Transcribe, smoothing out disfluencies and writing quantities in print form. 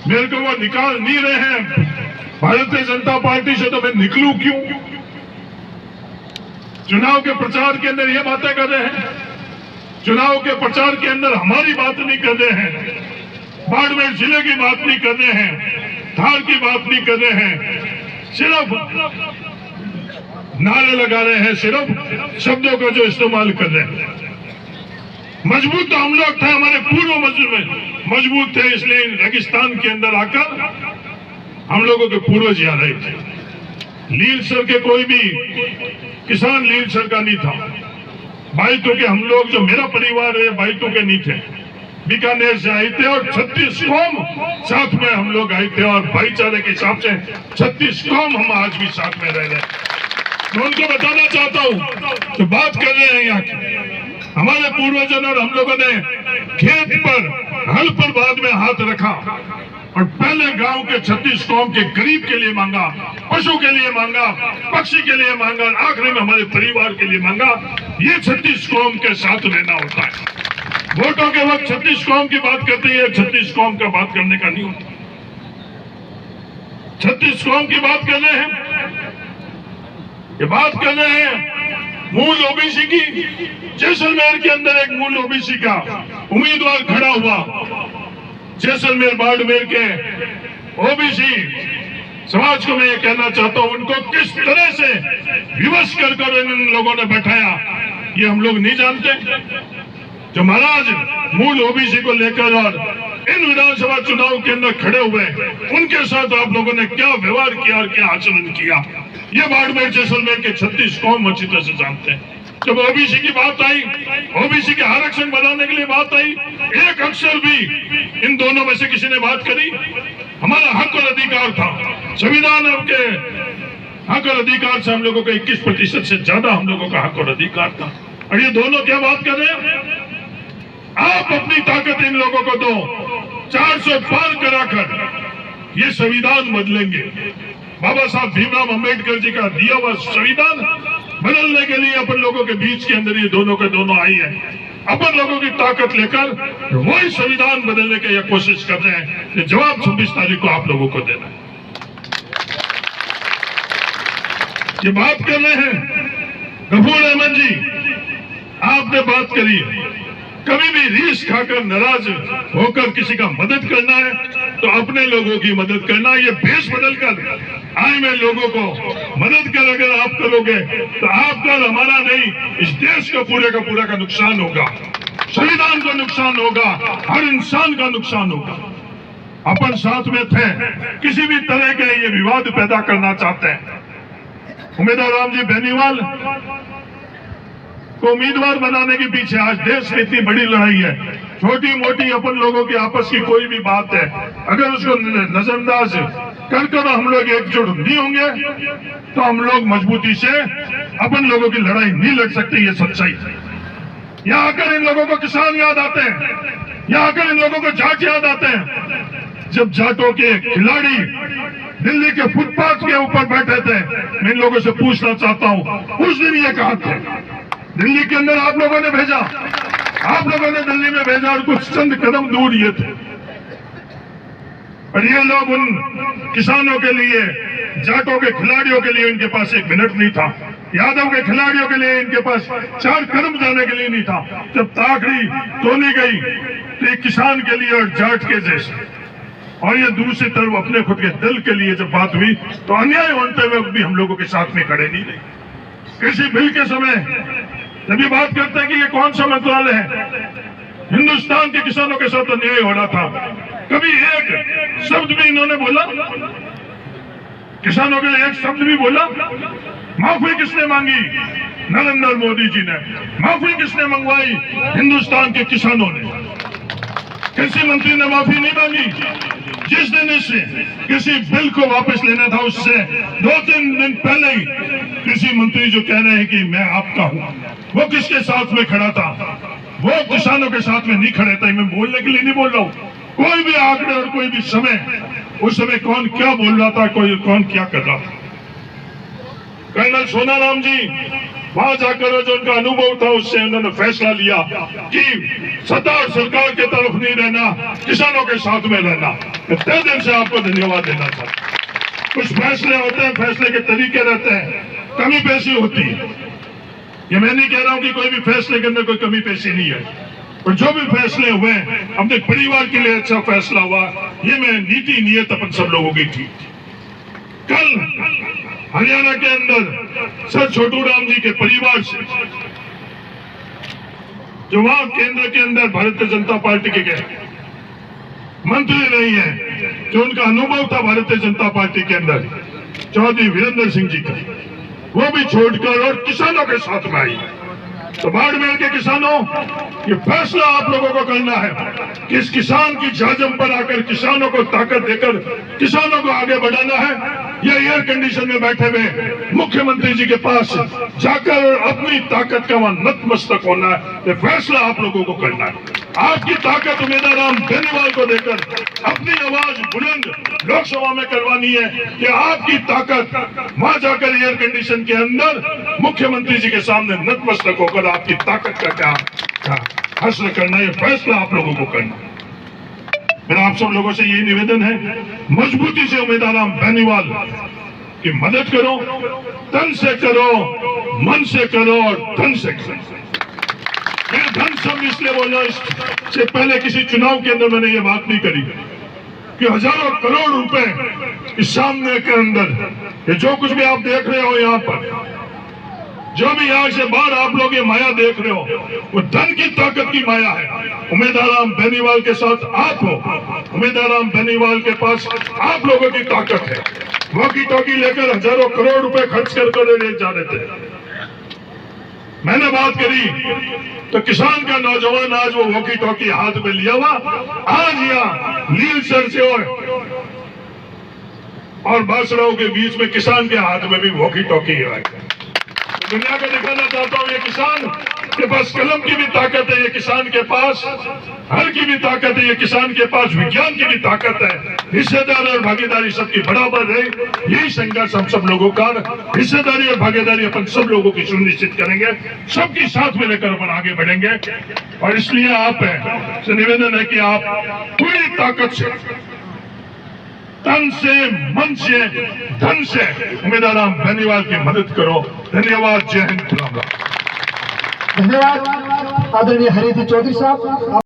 मेरे को वो निकाल नहीं रहे हैं भारतीय जनता पार्टी से, तो मैं निकलूं क्यों? चुनाव के प्रचार के अंदर ये बातें कर रहे हैं, चुनाव के प्रचार के अंदर हमारी बात नहीं कर रहे हैं, बाड़मेर जिले की बात नहीं कर रहे हैं, धार की बात नहीं कर रहे हैं, सिर्फ नारे लगा रहे हैं, सिर्फ शब्दों का जो इस्तेमाल कर रहे हैं। मजबूत तो हम लोग थे, हमारे पूर्व मजबूत थे, इसलिए रेगिस्तान के अंदर आकर हम लोगों के पूर्वज आ रहे थे। लील सर के कोई भी किसान लील सर का नहीं था। बाइतों के हम लोग, जो मेरा परिवार है, बाइतों के नहीं थे, बीकानेर से आए थे और 36 कौम साथ में हम लोग आए थे और भाईचारे के हिसाब से 36 कौम हम आज भी साथ में रह रहे हैं। मैं उनको बताना चाहता हूँ जो बात कर रहे हैं यहाँ की, हमारे पूर्वजों और हम लोगों ने खेत पर, हल पर बाद में हाथ रखा और पहले गांव के 36 कौम के गरीब के लिए मांगा, पशु के लिए मांगा, पक्षी के लिए मांगा, आखिर में हमारे परिवार के लिए मांगा। ये 36 कौम के साथ रहना होता है। वोटों के वक्त 36 कौम की बात करते हैं, 36 कौम का बात करने का नहीं होता। 36 कौम की बात कर रहे हैं, ये बात कर रहे हैं मूल ओबीसी की। जैसलमेर के अंदर एक मूल ओबीसी का उम्मीदवार खड़ा हुआ, जैसलमेर बाड़मेर के ओबीसी समाज को मैं ये कहना चाहता हूं, उनको किस तरह से विवश कर इन लोगों ने बैठाया ये हम लोग नहीं जानते। जो महाराज मूल ओबीसी को लेकर और इन विधानसभा चुनाव के अंदर खड़े हुए, उनके साथ आप लोगों ने क्या व्यवहार किया और क्या आचरण किया, ये बाड़मेर जैसलमेर के 36 कौम अच्छी तरह से जानते हैं। जब ओबीसी की बात आई, ओबीसी के आरक्षण बढ़ाने के लिए बात आई, एक अक्षर भी इन दोनों में से किसी ने बात करी? हमारा हक और अधिकार था, संविधान के हक और अधिकार से हम लोगों का 21% से ज्यादा हम लोगों का हक और अधिकार था। और ये दोनों क्या बात कर रहे हैं? आप अपनी ताकत इन लोगों को दो, 400 पार कराकर ये संविधान बदलेंगे। बाबा साहब भीमराव अंबेडकर जी का दिया हुआ संविधान बदलने के लिए अपन लोगों के बीच के अंदर ये दोनों के दोनों आई है। अपन लोगों की ताकत लेकर वही संविधान बदलने की कोशिश कर रहे हैं। ये जवाब 26 तारीख को आप लोगों को देना है। ये बात कर रहे हैं गफूर अहमद जी, आपने बात करी, कभी भी रीस खाकर नाराज होकर किसी का मदद करना है तो अपने लोगों की मदद करना। ये भेष बदलकर आए हुए लोगों को मदद कर अगर आप करोगे तो आपका और हमारा नहीं, इस देश का पूरे का नुकसान होगा, संविधान का नुकसान होगा, हर इंसान का नुकसान होगा। अपन साथ में थे, किसी भी तरह के ये विवाद पैदा करना चाहते हैं। उम्मीदवार राम जी बेनीवाल को उम्मीदवार बनाने के पीछे आज देश में इतनी बड़ी लड़ाई है। छोटी मोटी अपन लोगों की आपस की कोई भी बात है, अगर उसको नजरअंदाज कर हम लोग एकजुट नहीं होंगे तो हम लोग मजबूती से अपन लोगों की लड़ाई नहीं लड़ सकते। ये सच्चाई है। यहाँ आकर इन लोगों को किसान याद आते हैं, यहाँ आकर इन लोगों को जाट याद आते हैं। जब जाटों के खिलाड़ी दिल्ली के फुटपाथ के ऊपर बैठे थे, मैं इन लोगों से पूछना चाहता हूँ, उस दिन ये कहा था दिल्ली के अंदर आप लोगों ने भेजा, आप लोगों ने दिल्ली में भेजा और कुछ चंद कदम दूर ये थे। और ये लोग उन किसानों के लिए, जाटों के खिलाड़ियों के लिए इनके पास 1 मिनट नहीं था, यादव के खिलाड़ियों के लिए इनके पास 4 कदम जाने के लिए नहीं था। जब ताकड़ी तोली गई तो एक किसान के लिए और जाट के जैसे, और ये दूसरी तरफ अपने खुद के दिल के लिए जब बात हुई तो अन्याय होते हुए भी हम लोगों के साथ में खड़े नहीं रहे। कृषि बिल के समय जब ये बात करते हैं कि ये कौन सा मंत्रालय है, हिंदुस्तान के किसानों के साथ अन्याय हो रहा था, कभी एक शब्द भी इन्होंने बोला? किसानों के लिए एक शब्द भी बोला? माफी किसने मांगी? नरेंद्र मोदी जी ने। माफी किसने मंगवाई? हिंदुस्तान के किसानों ने। कृषि मंत्री ने माफी नहीं मांगी। जिस दिन इस किसी बिल को वापस लेना था उससे 2-3 दिन पहले ही कृषि मंत्री जो कह रहे हैं कि मैं आपका हूं, वो किसके साथ में खड़ा था? वो किसानों के साथ में नहीं खड़े थे। मैं बोलने के लिए नहीं बोल रहा हूं, कोई भी आंकड़े और कोई भी समय, उस समय कौन क्या बोल रहा था, कोई कौन क्या कर रहा था। कर्नल सोनाराम जी वहां जाकर जो उनका अनुभव था उससे उन्होंने फैसला लिया कि सत्ता और सरकार के तरफ नहीं रहना, किसानों के साथ में रहना। मैं तहे दिल से आपको धन्यवाद देना चाहता हूं। कुछ फैसले होते हैं, फैसले के तरीके रहते हैं, कमी पेशी होती है। ये मैं नहीं कह रहा हूं कि कोई भी फैसले के अंदर कोई कमी पेशी नहीं है, और जो भी फैसले हुए अपने परिवार के लिए अच्छा फैसला हुआ। ये मैं नीति नियत अपन सब लोगों की थी। कल हरियाणा के अंदर सर छोटू राम जी के परिवार से जो वहां केंद्र के अंदर भारतीय जनता पार्टी के मंत्री नहीं है, जो उनका अनुभव था भारतीय जनता पार्टी के अंदर, चौधरी वीरेंद्र सिंह जी का, वो भी छोड़कर और किसानों के साथ में आई। तो बाड़मेर के किसानों, ये फैसला आप लोगों को करना है कि इस किसान की जाजम पर आकर किसानों को ताकत देकर किसानों को आगे बढ़ाना है, या एयर कंडीशन में बैठे हुए मुख्यमंत्री जी के पास जाकर अपनी ताकत का वहां नतमस्तक होना है। ये फैसला आप लोगों को करना है। आपकी ताकत उम्मीदवार बेनीवाल को देकर अपनी आवाज बुलंद लोकसभा में करवानी है कि आपकी ताकत वहां जाकर एयर कंडीशन के अंदर मुख्यमंत्री जी के सामने नतमस्तक होकर आपकी ताकत का क्या हासिल करना है। फैसला आप लोगों को करना है। मेरा आप सब लोगों से यही निवेदन है, मजबूती से उम्मीदवार बेनीवाल की मदद करो, तन से करो, मन से करो और धन से करो। मैं धन शब्द इसलिए बोला, इससे पहले किसी चुनाव के अंदर मैंने ये बात नहीं करी कि हजारों करोड़ रुपए इस सामने के अंदर, ये जो कुछ भी आप देख रहे हो यहाँ पर, जो भी यहाँ से बाहर आप लोग ये माया देख रहे हो, वो धन की ताकत की माया है। उम्मीदवार बेनीवाल के साथ आप हो, उम्मीदवार बेनीवाल के पास आप लोगों की ताकत है। वॉकी टॉकी लेकर हजारों करोड़ रुपए खर्च कर ले जा रहे थे। मैंने बात करी तो किसान का नौजवान आज वो वॉकी टॉकी हाथ में लिया हुआ, आज यहाँ नील सर से और बासराओं के बीच में किसान के हाथ में भी वॉकी टॉकी है। दुनिया को दिखाना चाहता हूँ, ये किसान के पास कलम की भी ताकत है, ये किसान के पास हल की भी ताकत है, ये किसान के पास विज्ञान की भी ताकत है। हिस्सेदारी और भागीदारी सबकी बराबर है। यही संघर्ष हम सब लोगों का, हिस्सेदारी और भागीदारी अपन सब लोगों की सुनिश्चित करेंगे, सबकी साथ में लेकर अपन आगे बढ़ेंगे। और इसलिए आप से निवेदन है कि आप पूरी ताकत से, तन से, मन से, धन से उम्मीदवार बेनीवाल की मदद करो। धन्यवाद। जय हिंद। धन्यवाद आदरणीय हरिजी चौधरी साहब।